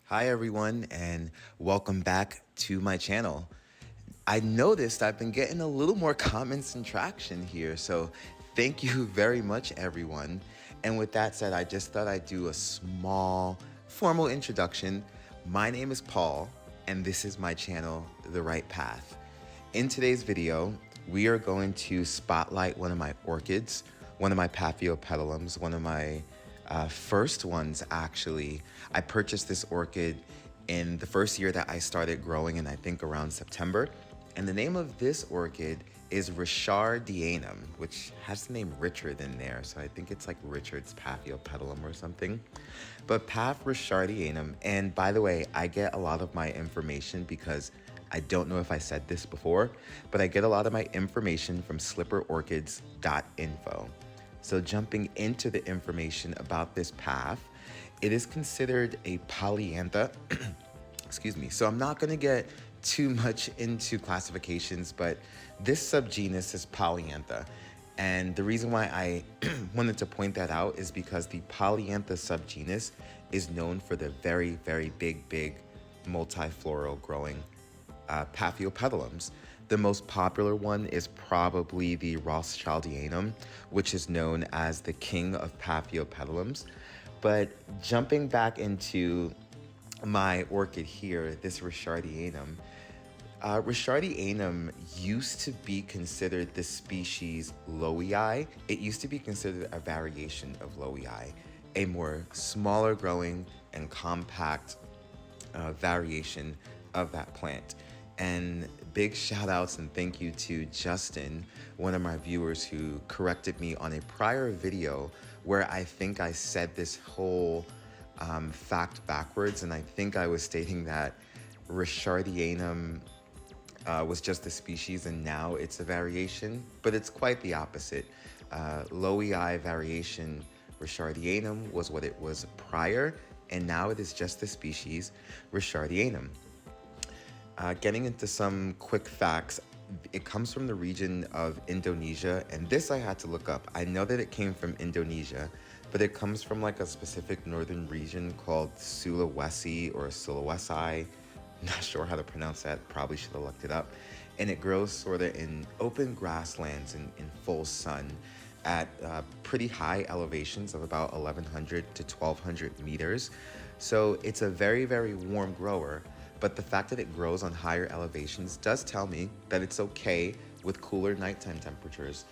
Hi everyone and welcome back to my channel. I noticed I've been getting a little more comments and traction here, so thank you very much everyone. And with that said, I just thought I'd do a small formal introduction. My name is Paul and this is my channel, The Right Path. In today's video, we are going to spotlight one of my orchids, one of my Paphiopedilums, one of my first ones actually. I purchased this orchid in the first year that I started growing, and I think around September. And the name of this orchid is richardianum, which has the name Richard in there. So I think it's like Richard's Paphiopedilum or something. But Paph richardianum, and by the way, I get a lot of my information because I don't know if I said this before, but I get a lot of my information from slipperorchids.info. So jumping into the information about this Paph, it is considered a polyantha. Excuse me. So I'm not going to get too much into classifications, but this subgenus is polyantha. And the reason why I wanted to point that out is because the polyantha subgenus is known for the very, very big multifloral growing Paphiopedilums. The most popular one is probably the Rothschildianum, which is known as the king of Paphiopedilums. But jumping back into my orchid here, this Richardianum, Richardianum used to be considered the species lowii. It used to be considered a variation of lowii, a more smaller growing and compact variation of that plant. And big shout outs and thank you to Justin, one of my viewers who corrected me on a prior video where I think I said this whole fact backwards. And I think I was stating that Richardianum was just a species and now it's a variation, but it's quite the opposite. Lowii variation Richardianum was what it was prior, and now it is just the species Richardianum. Getting into some quick facts, it comes from the region of Indonesia, and this I had to look up. I know that it came from Indonesia, but it comes from like a specific northern region called Sulawesi or Sulawesi. Not sure how to pronounce that, probably should have looked it up. And it grows sort of in open grasslands in full sun at pretty high elevations of about 1100 to 1200 meters. So it's a very, very warm grower. But the fact that it grows on higher elevations does tell me that it's okay with cooler nighttime temperatures.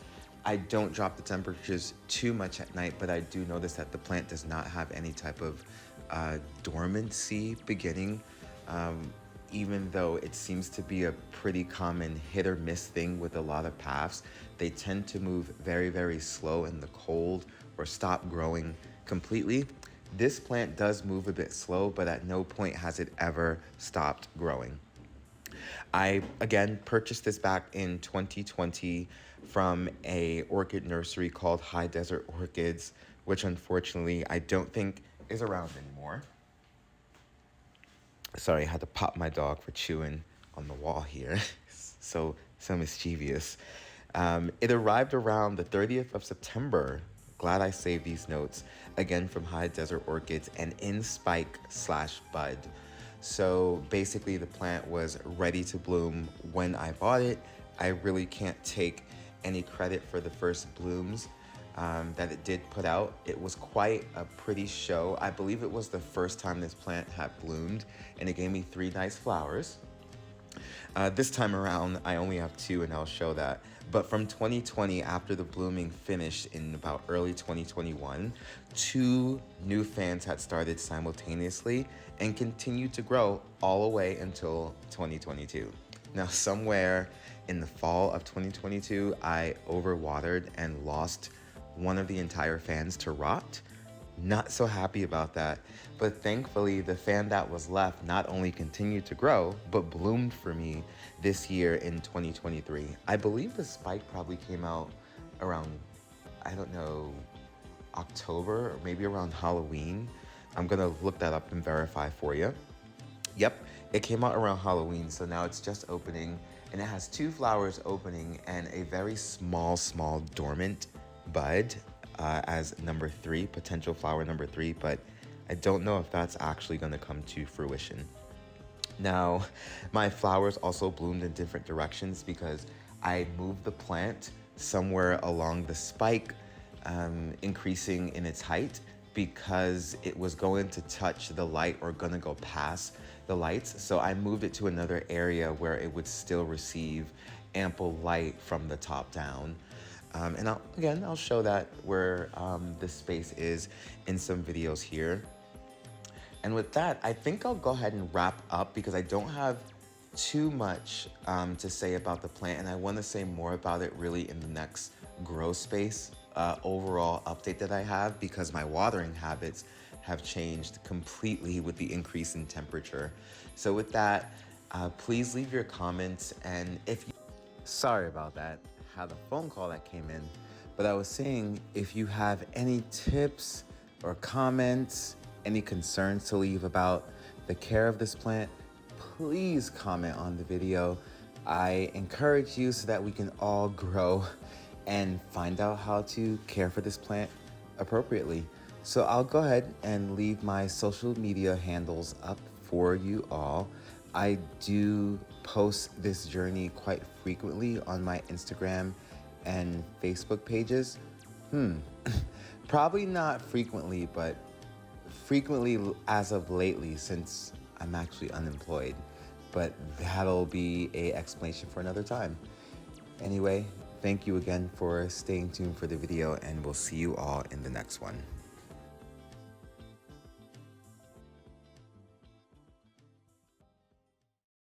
I don't drop the temperatures too much at night, but I do notice that the plant does not have any type of dormancy beginning, even though it seems to be a pretty common hit or miss thing with a lot of paphs. They tend to move very, very slow in the cold or stop growing completely. This plant does move a bit slow, but at no point has it ever stopped growing. I, again, purchased this back in 2020 from a orchid nursery called High Desert Orchids, which unfortunately I don't think is around anymore. Sorry, I had to pop my dog for chewing on the wall here. so mischievous. It arrived around the 30th of September. Glad I saved these notes, again from High Desert Orchids and in spike/bud. So basically the plant was ready to bloom when I bought it. I really can't take any credit for the first blooms that it did put out. It was quite a pretty show. I believe it was the first time this plant had bloomed, and it gave me 3 nice flowers. This time around, I only have 2, and I'll show that. But from 2020, after the blooming finished in about early 2021, 2 new fans had started simultaneously and continued to grow all the way until 2022. Now, somewhere in the fall of 2022, I overwatered and lost one of the entire fans to rot. Not so happy about that, but thankfully the fan that was left not only continued to grow, but bloomed for me this year in 2023. I believe the spike probably came out around, I don't know, October or maybe around Halloween. I'm gonna look that up and verify for you. Yep, it came out around Halloween, so now it's just opening, and it has 2 flowers opening and a very small dormant bud as number 3, potential flower number 3, but I don't know if that's actually gonna come to fruition. Now, my flowers also bloomed in different directions because I moved the plant somewhere along the spike, increasing in its height because it was going to touch the light or gonna go past the lights. So I moved it to another area where it would still receive ample light from the top down. And I'll show that where this space is in some videos here. And with that, I think I'll go ahead and wrap up because I don't have too much to say about the plant, and I want to say more about it really in the next grow space overall update that I have, because my watering habits have changed completely with the increase in temperature. So with that, please leave your comments, and if you, sorry about that, had a phone call that came in, but I was saying if you have any tips or comments, any concerns to leave about the care of this plant, please comment on the video. I encourage you so that we can all grow and find out how to care for this plant appropriately. So I'll go ahead and leave my social media handles up for you all. I do post this journey quite frequently on my Instagram and Facebook pages. Probably not frequently, but frequently as of lately, since I'm actually unemployed. But that'll be an explanation for another time. Anyway, thank you again for staying tuned for the video, and we'll see you all in the next one.